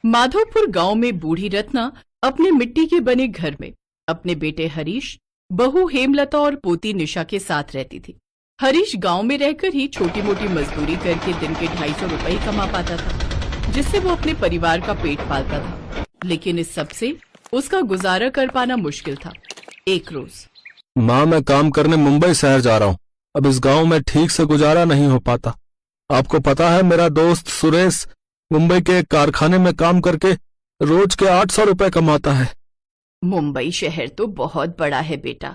माधोपुर गांव में बूढ़ी रत्ना अपने मिट्टी के बने घर में अपने बेटे हरीश, बहू हेमलता और पोती निशा के साथ रहती थी। हरीश गांव में रहकर ही छोटी मोटी मजदूरी करके दिन के 250 रुपए ही कमा पाता था, जिससे वो अपने परिवार का पेट पालता था। लेकिन इस सब से उसका गुजारा कर पाना मुश्किल था। एक रोज, माँ, मैं काम करने मुंबई शहर जा रहा हूँ। अब इस गांव में ठीक से गुजारा नहीं हो पाता। आपको पता है, मेरा दोस्त सुरेश मुंबई के एक कारखाने में काम करके रोज के 800 रुपए कमाता है। मुंबई शहर तो बहुत बड़ा है बेटा,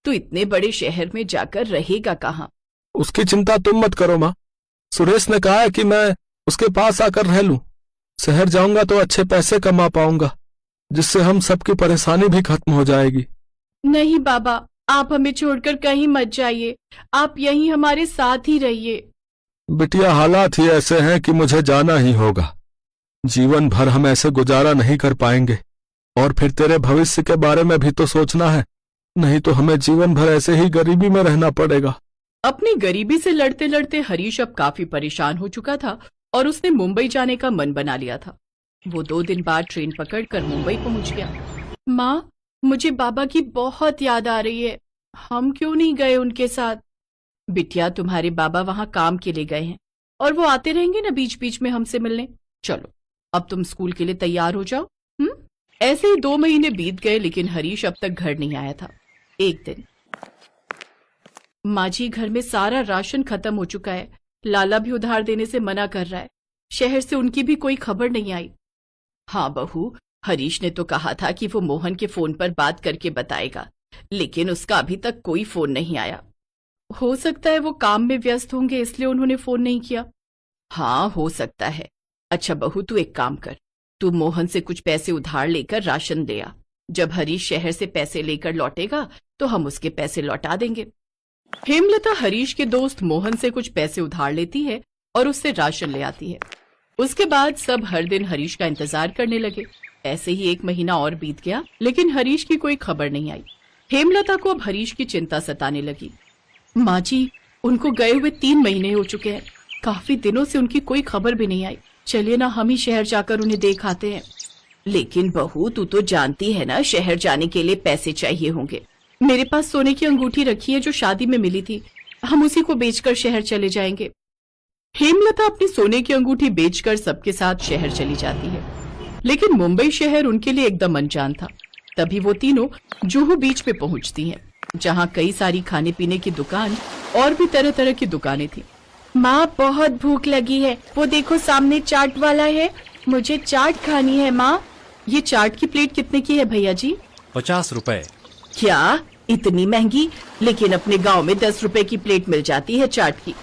तू इतने बड़े शहर में जाकर रहेगा कहाँ? उसकी चिंता तुम मत करो माँ। सुरेश ने कहा है कि मैं उसके पास आकर रह लूं। शहर जाऊंगा तो अच्छे पैसे कमा पाऊंगा, जिससे हम सबकी परेशानी भी खत्म हो जाएगी। नहीं बाबा, आप हमें छोड़कर कहीं मत जाइए, आप यहीं हमारे साथ ही रहिए। बिटिया, हालात ही ऐसे हैं कि मुझे जाना ही होगा। जीवन भर हम ऐसे गुजारा नहीं कर पाएंगे, और फिर तेरे भविष्य के बारे में भी तो सोचना है, नहीं तो हमें जीवन भर ऐसे ही गरीबी में रहना पड़ेगा। अपनी गरीबी से लड़ते लड़ते हरीश अब काफी परेशान हो चुका था और उसने मुंबई जाने का मन बना लिया था। वो 2 दिन बाद ट्रेन पकड़कर मुंबई पहुंच गया। माँ, मुझे बाबा की बहुत याद आ रही है, हम क्यों नहीं गए उनके साथ? बिटिया, तुम्हारे बाबा वहां काम के लिए गए हैं और वो आते रहेंगे ना बीच बीच में हमसे मिलने। चलो, अब तुम स्कूल के लिए तैयार हो जाओ। ऐसे ही 2 महीने बीत गए, लेकिन हरीश अब तक घर नहीं आया था। एक दिन, माँ जी, घर में सारा राशन खत्म हो चुका है। लाला भी उधार देने से मना कर रहा है। शहर से उनकी भी कोई खबर नहीं आई। हाँ बहू, हरीश ने तो कहा था कि वो मोहन के फोन पर बात करके बताएगा, लेकिन उसका अभी तक कोई फोन नहीं आया। हो सकता है वो काम में व्यस्त होंगे, इसलिए उन्होंने फोन नहीं किया। हाँ, हो सकता है। अच्छा बहू, तू एक काम कर, तू मोहन से कुछ पैसे उधार लेकर राशन दे आ। जब हरीश शहर से पैसे लेकर लौटेगा तो हम उसके पैसे लौटा देंगे। हेमलता हरीश के दोस्त मोहन से कुछ पैसे उधार लेती है और उससे राशन ले आती है। उसके बाद सब हर दिन हरीश का इंतजार करने लगे। ऐसे ही 1 महीना और बीत गया, लेकिन हरीश की कोई खबर नहीं आई। हेमलता को अब हरीश की चिंता सताने लगी। माँ जी, उनको गए हुए 3 महीने हो चुके हैं, काफी दिनों से उनकी कोई खबर भी नहीं आई। चलिए ना, हम ही शहर जाकर उन्हें देख आते हैं। लेकिन बहू, तू तो जानती है ना, शहर जाने के लिए पैसे चाहिए होंगे। मेरे पास सोने की अंगूठी रखी है जो शादी में मिली थी, हम उसी को बेचकर शहर चले जाएंगे। हेमलता अपनी सोने की अंगूठी बेचकर सबके साथ शहर चली जाती है, लेकिन मुंबई शहर उनके लिए एकदम अनजान था। तभी वो तीनों जुहू बीच पे पहुंचती हैं, जहां कई सारी खाने पीने की दुकान और भी तरह तरह की दुकानें थी। माँ, बहुत भूख लगी है, वो देखो सामने चाट वाला है, मुझे चाट खानी है। माँ, ये चाट की प्लेट कितने की है भैया जी? 50 रुपए। क्या, इतनी महंगी? लेकिन अपने गांव में 10 रुपए की प्लेट मिल जाती है चाट की।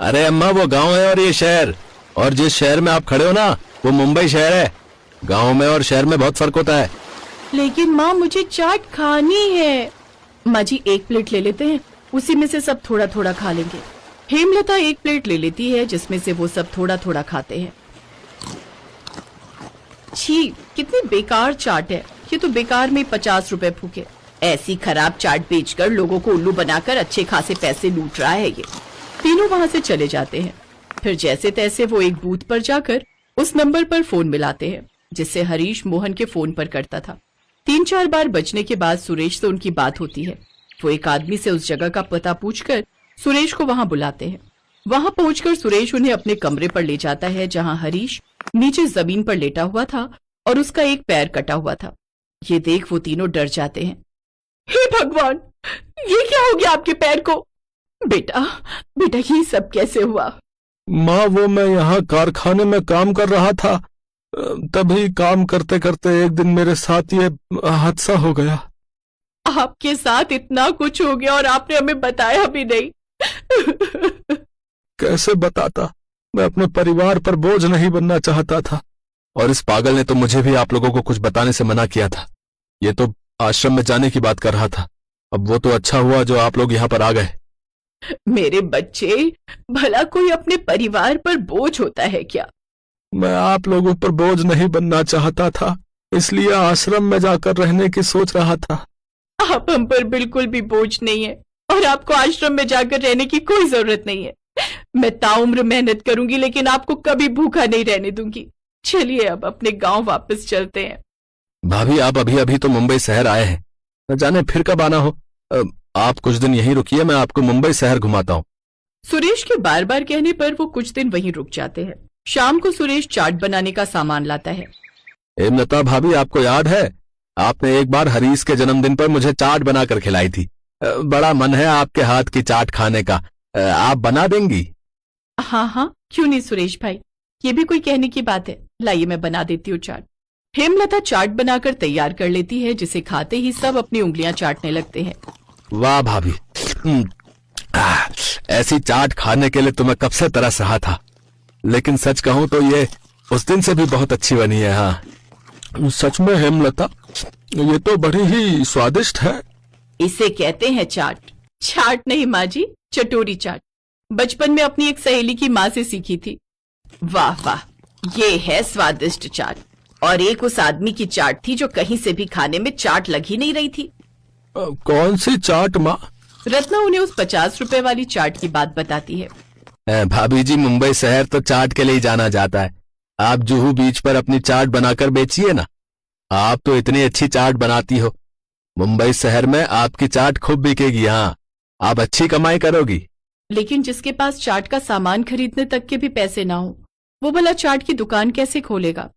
अरे अम्मा, वो गांव है और ये शहर, और जिस शहर में आप खड़े हो ना, वो मुंबई शहर है। गांव में और शहर में बहुत फर्क होता है। लेकिन माँ, मुझे चाट खानी है। माँ जी, 1 प्लेट ले लेते हैं, उसी में से सब थोड़ा थोड़ा खा लेंगे। हेमलता 1 प्लेट ले लेती है, जिसमें से वो सब थोड़ा थोड़ा खाते हैं। छी, कितनी बेकार चाट है, ये तो बेकार में 50 रुपए फूके। ऐसी खराब चाट बेचकर लोगों को उल्लू बनाकर अच्छे खासे पैसे लूट रहा है ये। तीनों वहां से चले जाते हैं। फिर जैसे तैसे वो एक बूथ पर जाकर उस नंबर पर फोन मिलाते हैं, जिससे हरीश मोहन के फोन पर करता था। 3-4 बार बजने के बाद सुरेश से उनकी बात होती है। वो एक आदमी से उस जगह का पता पूछकर सुरेश को वहां बुलाते हैं। वहां पहुंचकर सुरेश उन्हें अपने कमरे पर ले जाता है, जहां हरीश नीचे जमीन पर लेटा हुआ था और उसका एक पैर कटा हुआ था। ये देख वो तीनों डर जाते हैं। हे भगवान, ये क्या हो गया आपके पैर को? बेटा, बेटा, ये सब कैसे हुआ? माँ, वो मैं यहाँ कारखाने में काम कर रहा था, तभी काम करते करते एक दिन मेरे साथ ये हादसा हो गया। आपके साथ इतना कुछ हो गया और आपने हमें बताया भी नहीं। कैसे बताता, मैं अपने परिवार पर बोझ नहीं बनना चाहता था, और इस पागल ने तो मुझे भी आप लोगों को कुछ बताने से मना किया था। ये तो आश्रम में जाने की बात कर रहा था। अब वो तो अच्छा हुआ जो आप लोग यहाँ पर आ गए। मेरे बच्चे, भला कोई अपने परिवार पर बोझ होता है क्या? मैं आप लोगों पर बोझ नहीं बनना चाहता था, इसलिए आश्रम में जाकर रहने की सोच रहा था। आप हम पर बिल्कुल भी बोझ नहीं है और आपको आश्रम में जाकर रहने की कोई जरूरत नहीं है। मैं ताउम्र मेहनत करूंगी, लेकिन आपको कभी भूखा नहीं रहने दूंगी। चलिए अब अपने गांव वापस चलते हैं। भाभी आप अभी अभी तो मुंबई शहर आए हैं, न जाने फिर कब आना हो। आप कुछ दिन यहीं रुकिए, मैं आपको मुंबई शहर घुमाता हूँ। सुरेश के बार बार कहने पर वो कुछ दिन वहीं रुक जाते हैं। शाम को सुरेश चाट बनाने का सामान लाता है। हेमलता भाभी, आपको याद है आपने एक बार हरीश के जन्मदिन पर मुझे चाट बनाकर खिलाई थी। बड़ा मन है आपके हाथ की चाट खाने का, आप बना देंगी? हाँ हाँ, क्यों नहीं सुरेश भाई, ये भी कोई कहने की बात है। लाइए मैं बना देती हूँ चाट। हेमलता चाट बनाकर तैयार कर लेती है, जिसे खाते ही सब अपनी उंगलियां चाटने लगते हैं। वाह भाभी, ऐसी चाट खाने के लिए तो मैं कब से तरस रहा था, लेकिन सच कहूं तो ये उस दिन से भी बहुत अच्छी बनी है। हाँ सच में हेमलता, ये तो बड़ी ही स्वादिष्ट है। इसे कहते हैं चाट। चाट नहीं माँ जी, चटोरी चाट। बचपन में अपनी एक सहेली की माँ से सीखी थी। वाह वाह, ये है स्वादिष्ट चाट। और एक उस आदमी की चाट थी जो कहीं से भी खाने में चाट लग ही नहीं रही थी। कौन सी चाट माँ? रत्ना उन्हें उस 50 रुपए वाली चाट की बात बताती है। भाभी जी, मुंबई शहर तो चाट के लिए जाना जाता है। आप जुहू बीच पर अपनी चाट बनाकर बेचिए ना। आप तो इतनी अच्छी चाट बनाती हो, मुंबई शहर में आपकी चाट खूब बिकेगी। हाँ, आप अच्छी कमाई करोगी। लेकिन जिसके पास चाट का सामान खरीदने तक के भी पैसे ना हो, वो भला चाट की दुकान कैसे खोलेगा?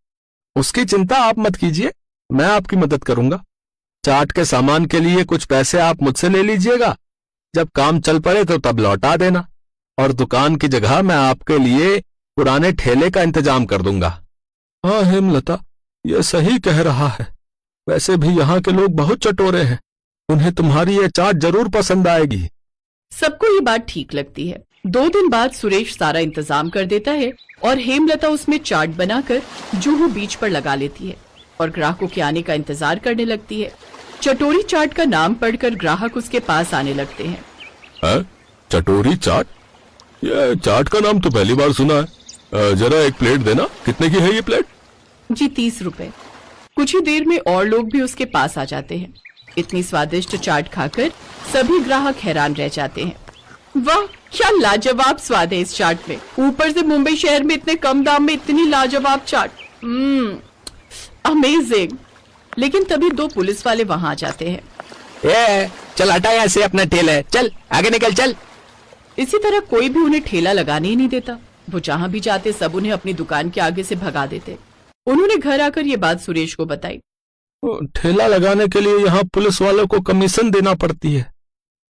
उसकी चिंता आप मत कीजिए, मैं आपकी मदद करूंगा। चाट के सामान के लिए कुछ पैसे आप मुझसे ले लीजिएगा, जब काम चल पड़े तो तब लौटा देना, और दुकान की जगह मैं आपके लिए पुराने ठेले का इंतजाम कर दूंगा। हाँ हेमलता, यह सही कह रहा है। वैसे भी यहाँ के लोग बहुत चटोरे हैं, उन्हें तुम्हारी ये चाट जरूर पसंद आएगी। सबको ये बात ठीक लगती है। 2 दिन बाद सुरेश सारा इंतजाम कर देता है और हेमलता उसमें चाट बनाकर जुहू बीच पर लगा लेती है और ग्राहकों के आने का इंतजार करने लगती है। चटोरी चाट का नाम पढ़कर ग्राहक उसके पास आने लगते हैं। चटोरी चाट? ये चाट का नाम तो पहली बार सुना है। जरा एक प्लेट देना। कितने की है ये प्लेट? जी 30 रुपए। कुछ ही देर में और लोग भी उसके पास आ जाते हैं। इतनी स्वादिष्ट चाट खाकर सभी ग्राहक हैरान रह जाते हैं। वाह, क्या लाजवाब स्वाद है इस चाट में। ऊपर से मुंबई शहर में इतने कम दाम में इतनी लाजवाब चाट। अमेजिंग। लेकिन तभी 2 पुलिस वाले वहां आ जाते हैं। चल हटा यहाँ से अपना ठेला, चल आगे निकल चल। इसी तरह कोई भी उन्हें ठेला लगाने ही नहीं देता। वो जहां भी जाते सब उन्हें अपनी दुकान के आगे से भगा देते। उन्होंने घर आकर ये बात सुरेश को बताई। ठेला लगाने के लिए यहाँ पुलिस वालों को कमीशन देना पड़ती है,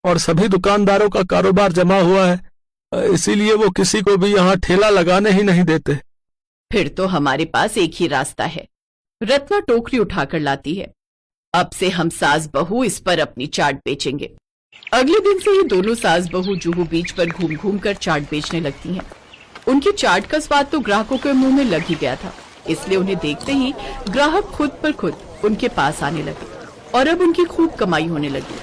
और सभी दुकानदारों का कारोबार जमा हुआ है, इसीलिए वो किसी को भी यहाँ ठेला लगाने ही नहीं देते। फिर तो हमारे पास एक ही रास्ता है। रत्ना टोकरी उठाकर लाती है। अब से हम सास बहू इस पर अपनी चाट बेचेंगे। अगले दिन से ये दोनों सास बहू जुहू बीच पर घूम घूम कर चाट बेचने लगती हैं। उनकी चाट का स्वाद तो ग्राहकों के मुंह में लग ही गया था, इसलिए उन्हें देखते ही ग्राहक खुद पर खुद उनके पास आने लगे और अब उनकी खूब कमाई होने लगी।